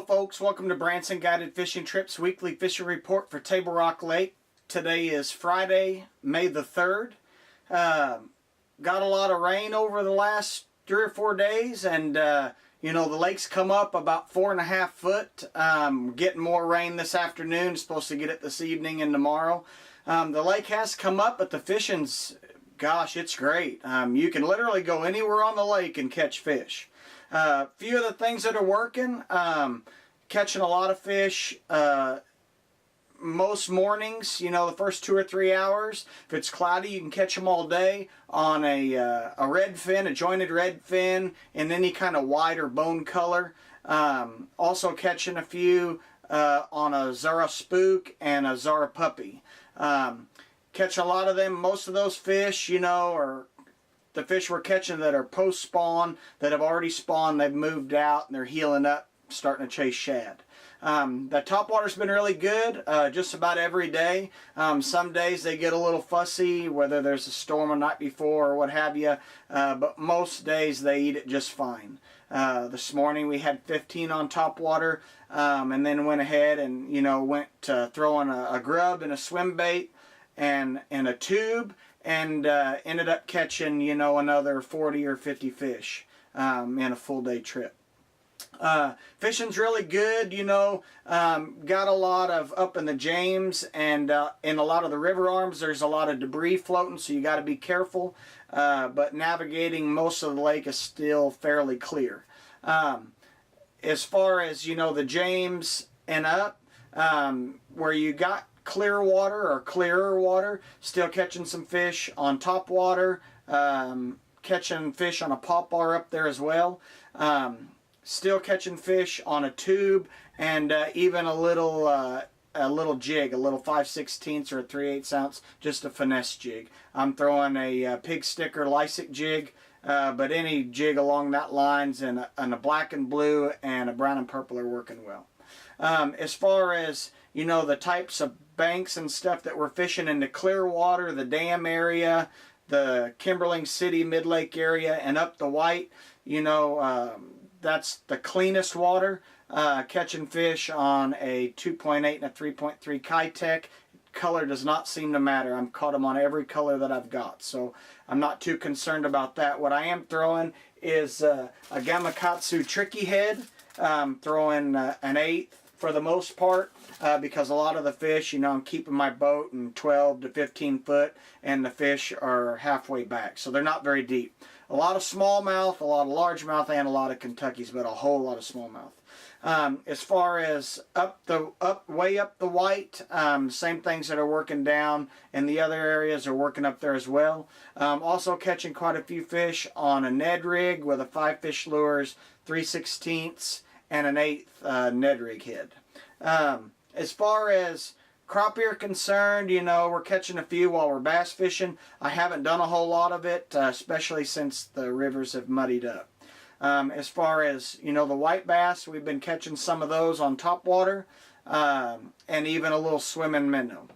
folks, welcome to Branson Guided Fishing Trips weekly fishing report for Table Rock Lake. Today is Friday, May the 3rd. Got a lot of rain over the last 3 or 4 days, and the lake's come up about 4.5 foot. Getting more rain this afternoon, supposed to get it this evening and tomorrow. The lake has come up, but the fishing's, gosh, it's great. You can literally go anywhere on the lake and catch fish. Few of the things that are working, catching a lot of fish most mornings, the first 2 or 3 hours. If it's cloudy, you can catch them all day on a red fin, a jointed red fin in any kind of white or bone color. Also catching a few on a Zara Spook and a Zara Puppy. Catch a lot of them. Most of those fish, are the fish we're catching that are post-spawn, that have already spawned, they've moved out, and they're healing up, starting to chase shad. The topwater's been really good, just about every day. Some days they get a little fussy, whether there's a storm the night before or what have you, but most days they eat it just fine. This morning we had 15 on topwater, and then went ahead and, went to throwing a grub and a swim bait and a tube, and ended up catching, another 40 or 50 fish in a full day trip. Fishing's really good, got a lot of up in the James, and in a lot of the river arms there's a lot of debris floating, so you got to be careful, but navigating most of the lake is still fairly clear. As far as, the James and up, where you got clear water or clearer water, still catching some fish on top water, catching fish on a pop bar up there as well, still catching fish on a tube, and even a little jig, a little 5/16 or a 3/8 ounce, just a finesse jig. I'm throwing a pig sticker Lysick jig, but any jig along that lines, and a black and blue and a brown and purple are working well. As far as, the types of banks and stuff that we're fishing in the Clearwater, the dam area, the Kimberling City Mid-Lake area, and up the White, that's the cleanest water. Catching fish on a 2.8 and a 3.3 Kitech. Color does not seem to matter. I've caught them on every color that I've got, so I'm not too concerned about that. What I am throwing is a Gamakatsu Tricky Head. Throwing an 1/8 for the most part, because a lot of the fish, I'm keeping my boat in 12 to 15 foot, and the fish are halfway back, so they're not very deep. A lot of smallmouth, a lot of largemouth, and a lot of Kentuckys, but a whole lot of smallmouth. As far as way up the White, same things that are working down, and the other areas are working up there as well. Also catching quite a few fish on a Ned rig with a 5-fish lures, 3/16 and an 1/8 Ned rig head. As far as crappie are concerned, we're catching a few while we're bass fishing. I haven't done a whole lot of it, especially since the rivers have muddied up. As far as, the white bass, we've been catching some of those on topwater, and even a little swimming minnow.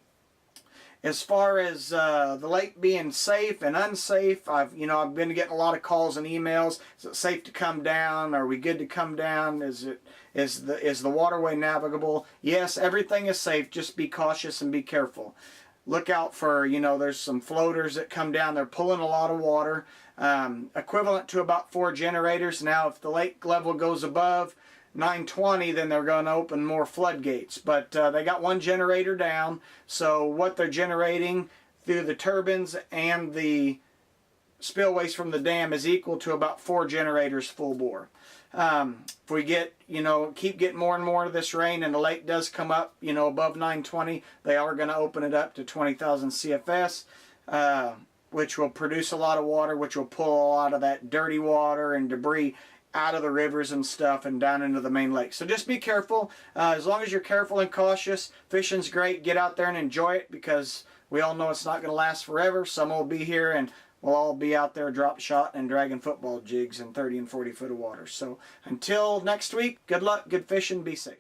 As far as the lake being safe and unsafe, I've been getting a lot of calls and emails. Is it safe to come down? Are we good to come down? Is the waterway navigable? Yes, everything is safe. Just be cautious and be careful. Look out for, there's some floaters that come down. They're pulling a lot of water, equivalent to about 4 generators. Now, if the lake level goes above 920, then they're going to open more floodgates. But they got 1 generator down, so what they're generating through the turbines and the spillways from the dam is equal to about 4 generators full bore. If we get, keep getting more and more of this rain, and the lake does come up, above 920, they are going to open it up to 20,000 CFS, which will produce a lot of water, which will pull a lot of that dirty water and debris out of the rivers and stuff and down into the main lake. So just be careful. As long as you're careful and cautious, fishing's great. Get out there and enjoy it, because we all know it's not going to last forever. Some will be here, and we'll all be out there drop shot and dragging football jigs in 30 and 40 foot of water. So until next week, good luck, good fishing, be safe.